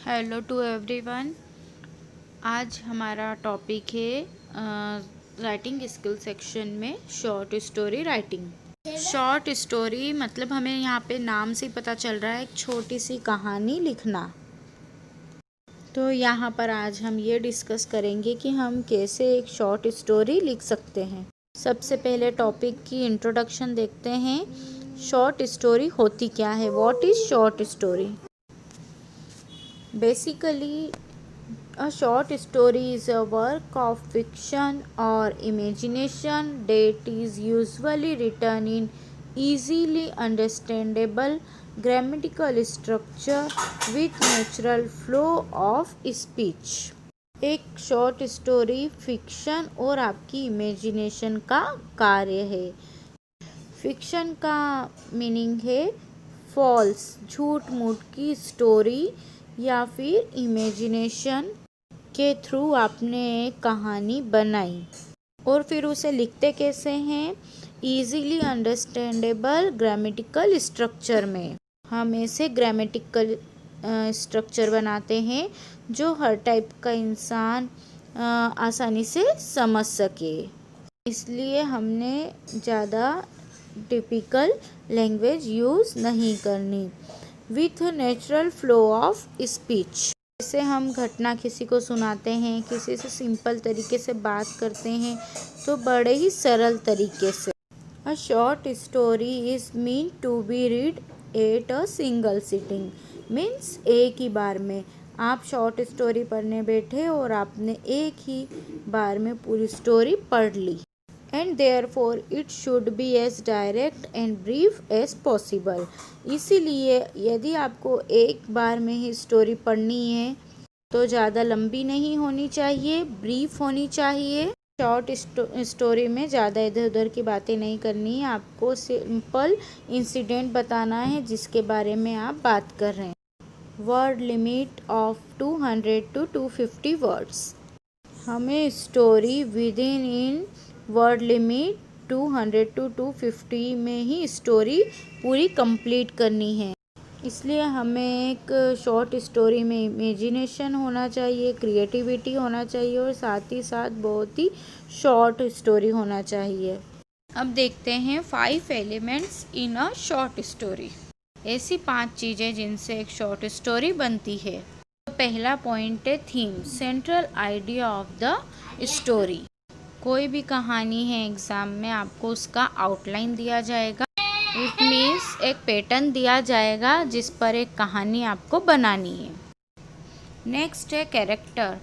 Hello to everyone. आज हमारा topic है राइटिंग स्किल सेक्शन में short story writing. Short story मतलब हमें यहाँ पे नाम से पता चल रहा है एक छोटी सी कहानी लिखना। तो यहाँ पर आज हम ये डिस्कस करेंगे कि हम कैसे एक शॉर्ट स्टोरी लिख सकते हैं। सबसे पहले टॉपिक की इंट्रोडक्शन देखते हैं। शॉर्ट स्टोरी होती क्या है? What is short story? Basically, a short story is a work of fiction or imagination that is usually written in easily understandable grammatical structure with natural flow of speech. एक short story fiction और आपकी imagination का कार्य है। Fiction का meaning है false, झूठ मूठ की स्टोरी, या फिर इमेजिनेशन के थ्रू आपने एक कहानी बनाई और फिर उसे लिखते कैसे हैं? ईजीली अंडरस्टैंडेबल ग्रामेटिकल स्ट्रक्चर में। हम ऐसे ग्रामेटिकल स्ट्रक्चर बनाते हैं जो हर टाइप का इंसान आसानी से समझ सके। इसलिए हमने ज़्यादा टिपिकल लैंग्वेज यूज़ नहीं करनी। With natural flow of speech, जैसे हम घटना किसी को सुनाते हैं, किसी से सिंपल तरीके से बात करते हैं तो बड़े ही सरल तरीके से। A short story is meant to be read at a single sitting. Means एक ही बार में आप शॉर्ट स्टोरी पढ़ने बैठे और आपने एक ही बार में पूरी स्टोरी पढ़ ली। And therefore it should be as direct and brief as possible. इसीलिए यदि आपको एक बार में ही स्टोरी पढ़नी है तो ज़्यादा लंबी नहीं होनी चाहिए, ब्रीफ होनी चाहिए। शॉर्ट स्टोरी में ज़्यादा इधर उधर की बातें नहीं करनी है, आपको सिंपल इंसिडेंट बताना है जिसके बारे में आप बात कर रहे हैं। Word limit of 200 to 250 words. हमें story within word limit 200 to 250 में ही स्टोरी पूरी कंप्लीट करनी है। इसलिए हमें एक शॉर्ट स्टोरी में इमेजिनेशन होना चाहिए, क्रिएटिविटी होना चाहिए और साथ ही साथ बहुत ही शॉर्ट स्टोरी होना चाहिए। अब देखते हैं 5 elements in a short story. ऐसी 5 चीज़ें जिनसे एक शॉर्ट स्टोरी बनती है। तो पहला पॉइंट है theme, central idea of the story. कोई भी कहानी है एग्ज़ाम में आपको उसका आउटलाइन दिया जाएगा। इट मीन्स एक पैटर्न दिया जाएगा जिस पर एक कहानी आपको बनानी है। नेक्स्ट है कैरेक्टर।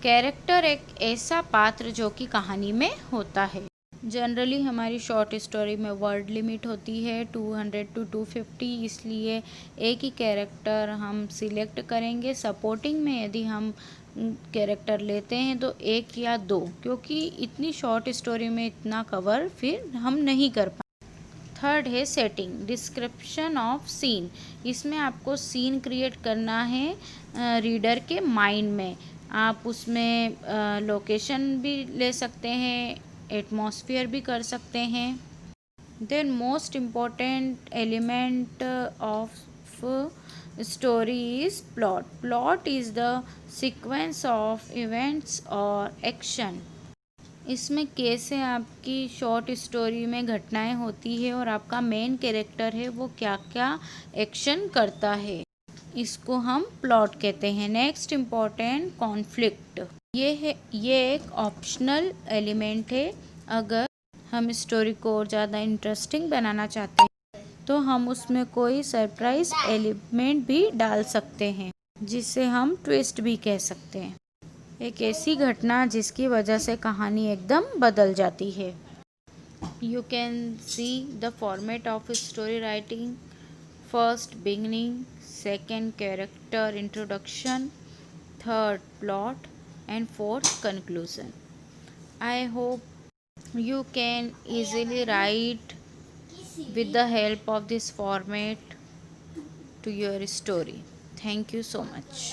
कैरेक्टर एक ऐसा पात्र जो कि कहानी में होता है। जनरली हमारी शॉर्ट स्टोरी में वर्ड लिमिट होती है 200 to 250, इसलिए एक ही कैरेक्टर हम सिलेक्ट करेंगे। सपोर्टिंग में यदि हम कैरेक्टर लेते हैं तो एक या दो, क्योंकि इतनी शॉर्ट स्टोरी में इतना कवर फिर हम नहीं कर पाएंगे। थर्ड है सेटिंग, डिस्क्रिप्शन ऑफ सीन। इसमें आपको सीन क्रिएट करना है रीडर के माइंड में। आप उसमें लोकेशन भी ले सकते हैं, एटमॉस्फेयर भी कर सकते हैं। Then most important element of story is plot. Plot is the sequence of events और एक्शन। इसमें कैसे आपकी शॉर्ट स्टोरी में घटनाएं होती है और आपका मेन कैरेक्टर है वो क्या क्या एक्शन करता है, इसको हम प्लॉट कहते हैं। Next important conflict. ये एक ऑप्शनल एलिमेंट है। अगर हम स्टोरी को और ज़्यादा इंटरेस्टिंग बनाना चाहते हैं तो हम उसमें कोई सरप्राइज एलिमेंट भी डाल सकते हैं जिसे हम ट्विस्ट भी कह सकते हैं। एक ऐसी घटना जिसकी वजह से कहानी एकदम बदल जाती है। You can see the format of story writing. First beginning, second character introduction, third plot, and fourth conclusion. I hope you can easily write with the help of this format to your story. Thank you so much.